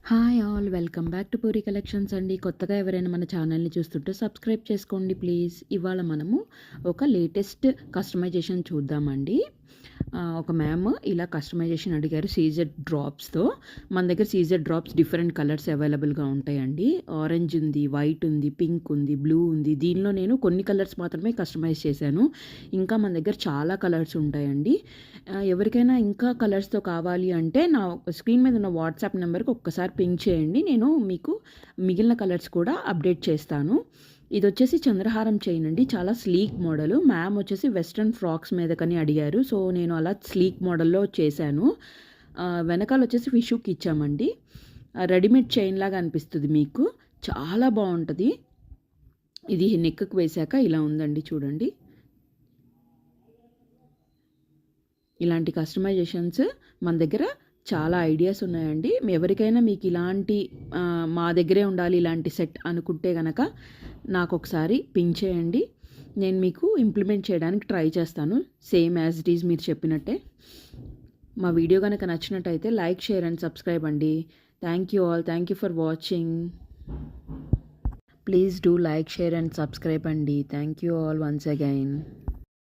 Hi all welcome back to puri collections అండి. కొత్తగా ఎవరైనా మన ఛానల్ని చూస్తుంటే సబ్స్క్రైబ్ చేసుకోండి ప్లీజ్. ఇవాళ మనము ఒక లేటెస్ట్ కస్టమైజేషన్ చూద్దామండి. ఒక మ్యామ్ ఇలా కస్టమైజేషన్ అడిగారు సీజెడ్ డ్రాప్స్తో. మన దగ్గర సీజెడ్ డ్రాప్స్ డిఫరెంట్ కలర్స్ అవైలబుల్గా ఉంటాయండి. ఆరెంజ్ ఉంది, వైట్ ఉంది, పింక్ ఉంది, బ్లూ ఉంది. దీనిలో నేను కొన్ని కలర్స్ మాత్రమే కస్టమైజ్ చేశాను. ఇంకా మన దగ్గర చాలా కలర్స్ ఉంటాయండి. ఎవరికైనా ఇంకా కలర్స్తో కావాలి అంటే నా స్క్రీన్ మీద ఉన్న వాట్సాప్ నెంబర్కి ఒక్కసారి పింక్ చేయండి. నేను మీకు మిగిలిన కలర్స్ కూడా అప్డేట్ చేస్తాను. ఇది వచ్చేసి చంద్రహారం చైన్ అండి. చాలా స్లీక్ మోడల్. మ్యామ్ వచ్చేసి వెస్ట్రన్ ఫ్రాక్స్ మీద కానీ అడిగారు. సో నేను అలా స్లీక్ మోడల్లో చేశాను. వెనకాల వచ్చేసి ఫిషుకి ఇచ్చామండి. రెడీమేడ్ చైన్ లాగా అనిపిస్తుంది మీకు. చాలా బాగుంటుంది. ఇది నెక్కి వేశాక ఇలా ఉందండి చూడండి. ఇలాంటి కస్టమైజేషన్స్ మన దగ్గర చాలా ఐడియాస్ ఉన్నాయండి. ఎవరికైనా మీకు ఇలాంటి మా దగ్గరే ఉండాలి ఇలాంటి సెట్ అనుకుంటే కనుక నాకు ఒకసారి పింక్ చేయండి. నేను మీకు ఇంప్లిమెంట్ చేయడానికి ట్రై చేస్తాను సేమ్ యాజ్ ఇట్ ఈజ్ మీరు చెప్పినట్టే. మా వీడియో కనుక నచ్చినట్టయితే లైక్, షేర్ అండ్ సబ్స్క్రైబ్ అండి. Thank you all. Thank you for watching. Please do like, share and subscribe అండి. Thank you all once again.